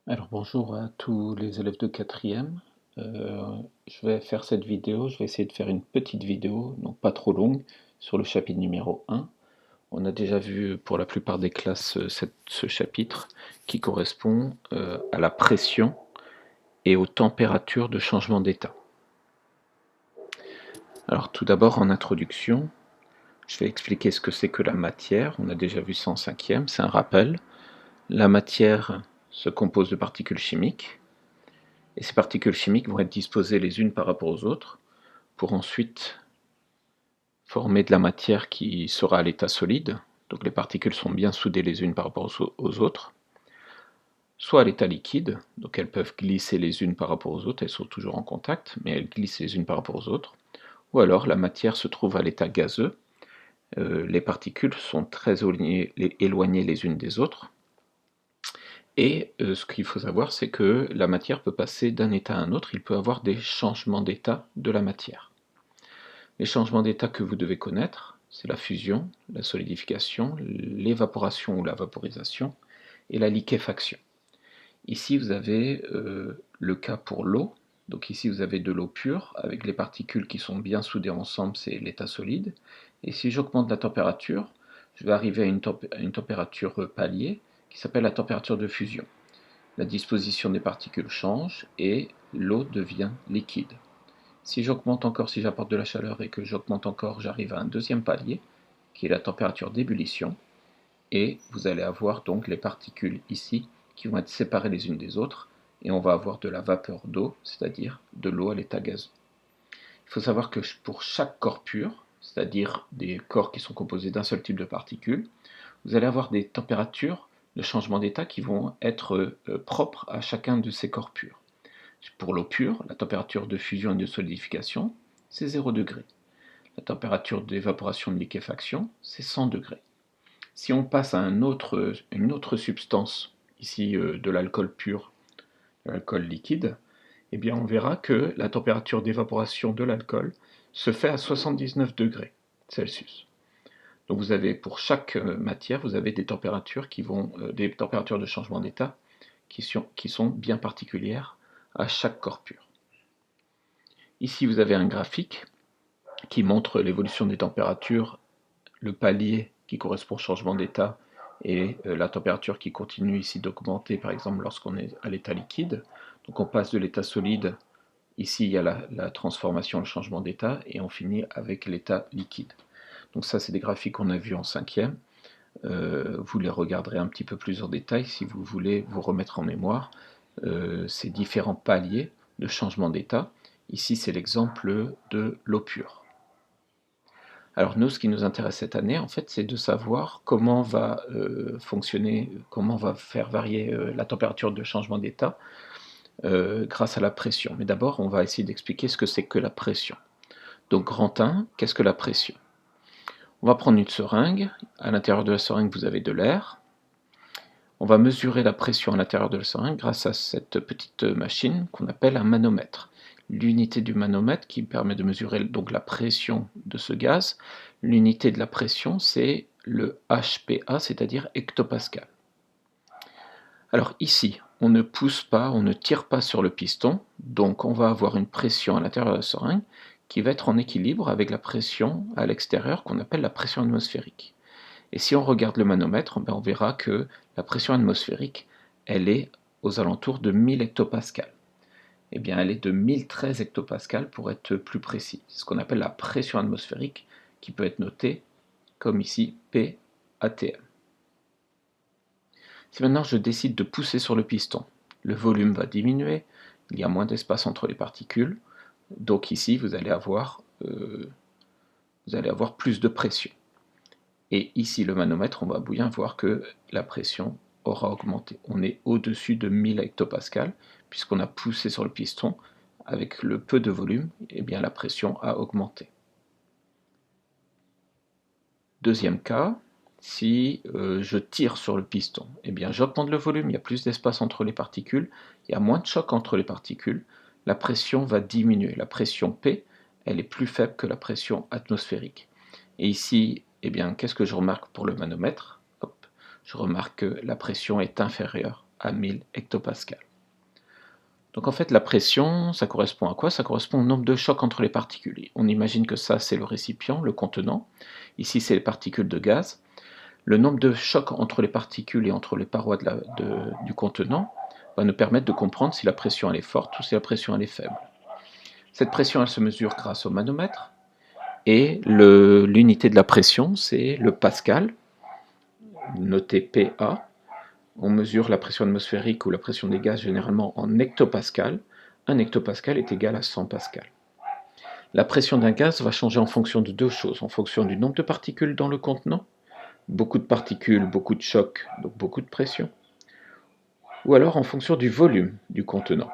Alors bonjour à tous les élèves de quatrième. Je vais faire cette vidéo, je vais essayer de faire une petite vidéo, donc pas trop longue, sur le chapitre numéro 1. On a déjà vu pour la plupart des classes ce chapitre qui correspond à la pression et aux températures de changement d'état. Alors tout d'abord en introduction, je vais expliquer ce que c'est que la matière. On a déjà vu ça en cinquième, c'est un rappel. La matière se compose de particules chimiques. Et ces particules chimiques vont être disposées les unes par rapport aux autres pour ensuite former de la matière qui sera à l'état solide. Donc les particules sont bien soudées les unes par rapport aux autres. Soit à l'état liquide, donc elles peuvent glisser les unes par rapport aux autres, elles sont toujours en contact, mais elles glissent les unes par rapport aux autres. Ou alors la matière se trouve à l'état gazeux, les particules sont très éloignées les unes des autres. Et ce qu'il faut savoir, c'est que la matière peut passer d'un état à un autre, il peut y avoir des changements d'état de la matière. Les changements d'état que vous devez connaître, c'est la fusion, la solidification, l'évaporation ou la vaporisation et la liquéfaction. Ici, vous avez le cas pour l'eau. Donc ici, vous avez de l'eau pure avec les particules qui sont bien soudées ensemble, c'est l'état solide. Et si j'augmente la température, je vais arriver à une température palier qui s'appelle la température de fusion. La disposition des particules change et l'eau devient liquide. Si j'augmente encore, si j'apporte de la chaleur et que j'augmente encore, j'arrive à un deuxième palier, qui est la température d'ébullition, et vous allez avoir donc les particules ici qui vont être séparées les unes des autres, et on va avoir de la vapeur d'eau, c'est-à-dire de l'eau à l'état gazeux. Il faut savoir que pour chaque corps pur, c'est-à-dire des corps qui sont composés d'un seul type de particules, vous allez avoir des températures de changement d'état qui vont être propres à chacun de ces corps purs. Pour l'eau pure, la température de fusion et de solidification, c'est 0 degré. La température d'évaporation de liquéfaction, c'est 100 degrés. Si on passe à une autre substance, ici de l'alcool pur, de l'alcool liquide, eh bien on verra que la température d'évaporation de l'alcool se fait à 79 degrés Celsius. Donc vous avez pour chaque matière, vous avez des températures des températures de changement d'état qui sont bien particulières à chaque corps pur. Ici vous avez un graphique qui montre l'évolution des températures, le palier qui correspond au changement d'état et la température qui continue ici d'augmenter par exemple lorsqu'on est à l'état liquide. Donc on passe de l'état solide, ici il y a la transformation, le changement d'état, et on finit avec l'état liquide. Donc ça c'est des graphiques qu'on a vus en cinquième. Vous les regarderez un petit peu plus en détail si vous voulez vous remettre en mémoire ces différents paliers de changement d'état. Ici c'est l'exemple de l'eau pure. Alors nous, ce qui nous intéresse cette année, en fait, c'est de savoir comment va fonctionner, comment va faire varier la température de changement d'état grâce à la pression. Mais d'abord, on va essayer d'expliquer ce que c'est que la pression. Donc grand 1, qu'est-ce que la pression? On va prendre une seringue. À l'intérieur de la seringue, vous avez de l'air. On va mesurer la pression à l'intérieur de la seringue grâce à cette petite machine qu'on appelle un manomètre. L'unité du manomètre qui permet de mesurer donc la pression de ce gaz. L'unité de la pression, c'est le HPA, c'est-à-dire hectopascal. Alors ici, on ne pousse pas, on ne tire pas sur le piston, donc on va avoir une pression à l'intérieur de la seringue qui va être en équilibre avec la pression à l'extérieur qu'on appelle la pression atmosphérique. Et si on regarde le manomètre, on verra que la pression atmosphérique, elle est aux alentours de 1000 hectopascales. Eh bien, elle est de 1013 hectopascales pour être plus précis. C'est ce qu'on appelle la pression atmosphérique qui peut être notée comme ici PATM. Si maintenant je décide de pousser sur le piston, le volume va diminuer, il y a moins d'espace entre les particules, donc ici vous allez avoir plus de pression. Et ici le manomètre, on va bien voir que la pression aura augmenté. On est au-dessus de 1000 hectopascales, puisqu'on a poussé sur le piston, avec le peu de volume, eh bien la pression a augmenté. Deuxième cas, si je tire sur le piston, eh bien j'augmente le volume, il y a plus d'espace entre les particules, il y a moins de choc entre les particules, la pression va diminuer. La pression P, elle est plus faible que la pression atmosphérique. Et ici, qu'est-ce que je remarque pour le manomètre? Je remarque que la pression est inférieure à 1000 hectopascales. Donc en fait, la pression, ça correspond à quoi? Ça correspond au nombre de chocs entre les particules. On imagine que ça, c'est le récipient, le contenant. Ici, c'est les particules de gaz. Le nombre de chocs entre les particules et entre les parois du contenant va nous permettre de comprendre si la pression elle est forte ou si la pression elle est faible. Cette pression, elle se mesure grâce au manomètre. Et l'unité de la pression, c'est le pascal, noté PA. On mesure la pression atmosphérique ou la pression des gaz généralement en hectopascal. Un hectopascal est égal à 100 pascal. La pression d'un gaz va changer en fonction de deux choses, en fonction du nombre de particules dans le contenant, beaucoup de particules, beaucoup de chocs, donc beaucoup de pression, ou alors en fonction du volume du contenant.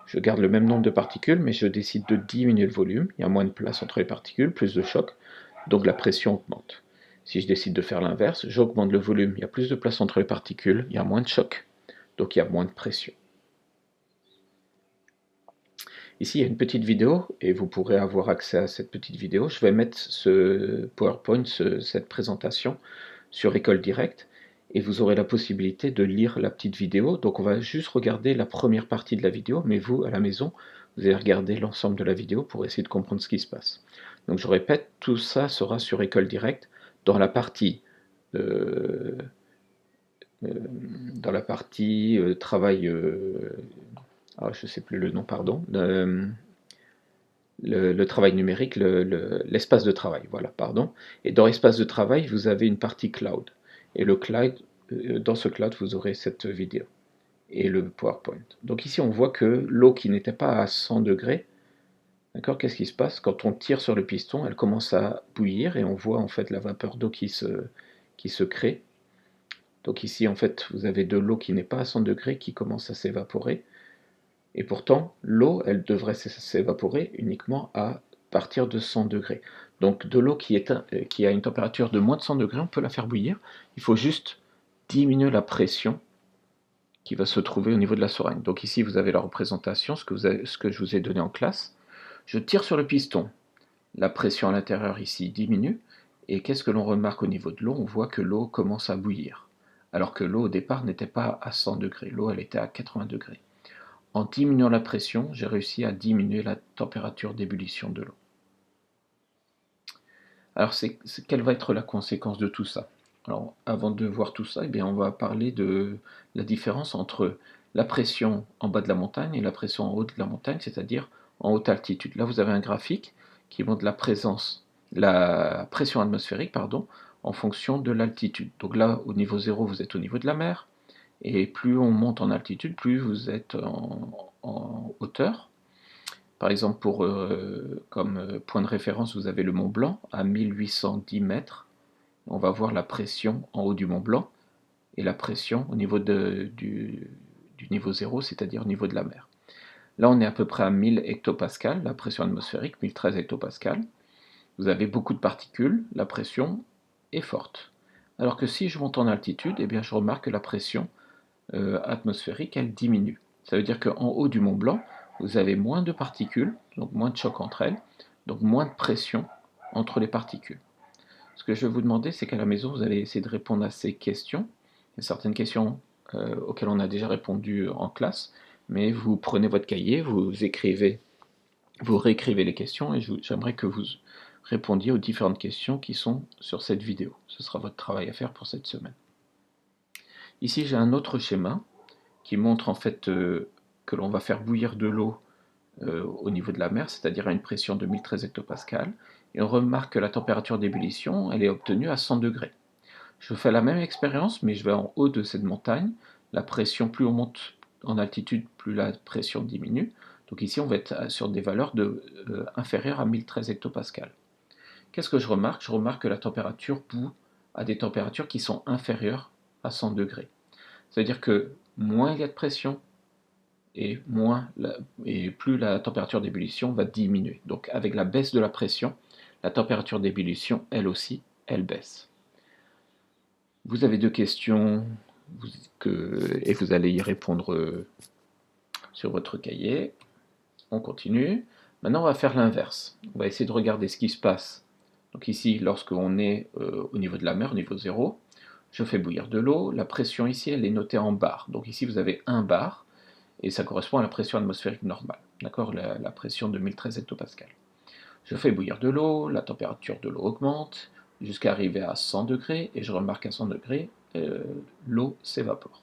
Je garde le même nombre de particules, mais je décide de diminuer le volume, il y a moins de place entre les particules, plus de chocs, donc la pression augmente. Si je décide de faire l'inverse, j'augmente le volume, il y a plus de place entre les particules, il y a moins de chocs, donc il y a moins de pression. Ici, il y a une petite vidéo, et vous pourrez avoir accès à cette petite vidéo. Je vais mettre ce PowerPoint, cette présentation, sur École Directe, et vous aurez la possibilité de lire la petite vidéo. Donc on va juste regarder la première partie de la vidéo, mais vous, à la maison, vous allez regarder l'ensemble de la vidéo pour essayer de comprendre ce qui se passe. Donc je répète, tout ça sera sur École Directe dans la partie travail, je ne sais plus le nom, pardon, le travail numérique, l'espace de travail, voilà, pardon. Et dans l'espace de travail, vous avez une partie cloud. Et le cloud, dans ce cloud, vous aurez cette vidéo et le PowerPoint. Donc ici, on voit que l'eau qui n'était pas à 100 degrés, d'accord, qu'est-ce qui se passe? Quand on tire sur le piston, elle commence à bouillir et on voit en fait la vapeur d'eau qui se crée. Donc ici, en fait, vous avez de l'eau qui n'est pas à 100 degrés qui commence à s'évaporer. Et pourtant, l'eau, elle devrait s'évaporer uniquement à partir de 100 degrés. Donc de l'eau qui a une température de moins de 100 degrés, on peut la faire bouillir. Il faut juste diminuer la pression qui va se trouver au niveau de la seringue. Donc ici, vous avez la représentation, ce que je vous ai donné en classe. Je tire sur le piston. La pression à l'intérieur ici diminue. Et qu'est-ce que l'on remarque au niveau de l'eau? On voit que l'eau commence à bouillir. Alors que l'eau au départ n'était pas à 100 degrés. L'eau, elle était à 80 degrés. En diminuant la pression, j'ai réussi à diminuer la température d'ébullition de l'eau. Alors, quelle va être la conséquence de tout ça? Alors, avant de voir tout ça, on va parler de la différence entre la pression en bas de la montagne et la pression en haut de la montagne, c'est-à-dire en haute altitude. Là, vous avez un graphique qui montre la pression atmosphérique, en fonction de l'altitude. Donc là, au niveau 0, vous êtes au niveau de la mer. Et plus on monte en altitude, plus vous êtes en hauteur. Par exemple, comme point de référence, vous avez le Mont Blanc à 1810 mètres. On va voir la pression en haut du Mont Blanc et la pression au niveau du niveau 0, c'est-à-dire au niveau de la mer. Là, on est à peu près à 1000 hectopascales, la pression atmosphérique, 1013 hectopascales. Vous avez beaucoup de particules, la pression est forte. Alors que si je monte en altitude, je remarque que la pression atmosphérique, elle diminue. Ça veut dire qu'en haut du Mont Blanc, vous avez moins de particules, donc moins de chocs entre elles, donc moins de pression entre les particules. Ce que je vais vous demander, c'est qu'à la maison, vous allez essayer de répondre à ces questions. Il y a certaines questions auxquelles on a déjà répondu en classe, mais vous prenez votre cahier, vous réécrivez les questions, et j'aimerais que vous répondiez aux différentes questions qui sont sur cette vidéo. Ce sera votre travail à faire pour cette semaine. Ici, j'ai un autre schéma qui montre en fait que l'on va faire bouillir de l'eau au niveau de la mer, c'est-à-dire à une pression de 1013 hectopascales, et on remarque que la température d'ébullition, elle est obtenue à 100 degrés. Je fais la même expérience, mais je vais en haut de cette montagne. La pression, plus on monte en altitude, plus la pression diminue. Donc ici, on va être sur des valeurs inférieures à 1013 hectopascales. Qu'est-ce que je remarque? Je remarque que la température bout à des températures qui sont inférieures à 100 degrés. Ça veut dire que moins il y a de pression et plus la température d'ébullition va diminuer. Donc avec la baisse de la pression, la température d'ébullition, elle aussi, elle baisse. Vous avez deux questions et vous allez y répondre sur votre cahier. On continue. Maintenant, on va faire l'inverse. On va essayer de regarder ce qui se passe. Donc ici, lorsqu'on est au niveau de la mer, au niveau 0, Je fais bouillir de l'eau, la pression ici elle est notée en bar. Donc ici vous avez 1 bar, et ça correspond à la pression atmosphérique normale, d'accord, la pression de 1013 hectopascales. Je fais bouillir de l'eau, la température de l'eau augmente, jusqu'à arriver à 100 degrés, et je remarque à 100 degrés, l'eau s'évapore.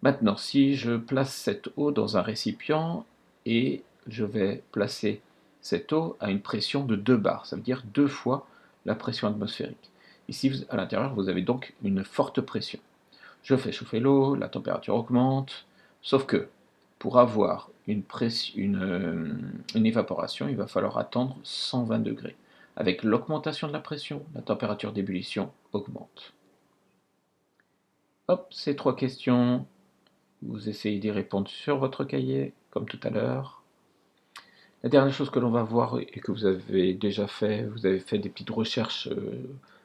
Maintenant, si je place cette eau dans un récipient, et je vais placer cette eau à une pression de 2 bars, ça veut dire 2 fois la pression atmosphérique. Ici, à l'intérieur, vous avez donc une forte pression. Je fais chauffer l'eau, la température augmente, sauf que pour avoir une évaporation, il va falloir attendre 120 degrés. Avec l'augmentation de la pression, la température d'ébullition augmente. Hop, ces 3 questions, vous essayez d'y répondre sur votre cahier, comme tout à l'heure. La dernière chose que l'on va voir et que vous avez déjà fait, vous avez fait des petites recherches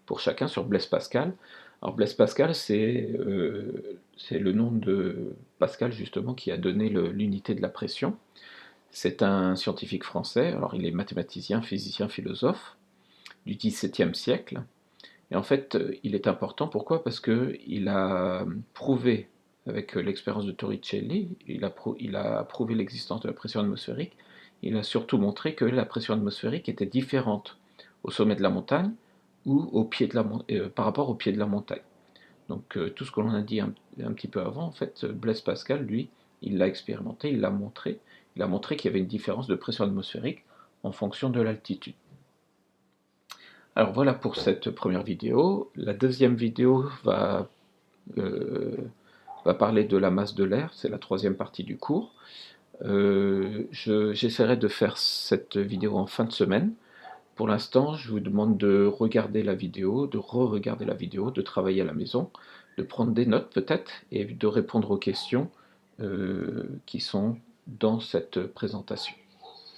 pour chacun sur Blaise Pascal. Alors Blaise Pascal, c'est le nom de Pascal justement qui a donné l'unité de la pression. C'est un scientifique français, alors il est mathématicien, physicien, philosophe du XVIIe siècle. Et en fait, il est important, pourquoi? Parce qu'il a prouvé, avec l'expérience de Torricelli, il a prouvé l'existence de la pression atmosphérique. Il a surtout montré que la pression atmosphérique était différente au sommet de la montagne ou par rapport au pied de la montagne. Donc tout ce que l'on a dit un petit peu avant, en fait, Blaise Pascal, lui, il l'a expérimenté, il l'a montré. Il a montré qu'il y avait une différence de pression atmosphérique en fonction de l'altitude. Alors voilà pour cette première vidéo. La deuxième vidéo va parler de la masse de l'air, c'est la troisième partie du cours. J'essaierai de faire cette vidéo en fin de semaine. Pour l'instant, je vous demande de regarder la vidéo, de re-regarder la vidéo, de travailler à la maison, de prendre des notes peut-être, et de répondre aux questions qui sont dans cette présentation.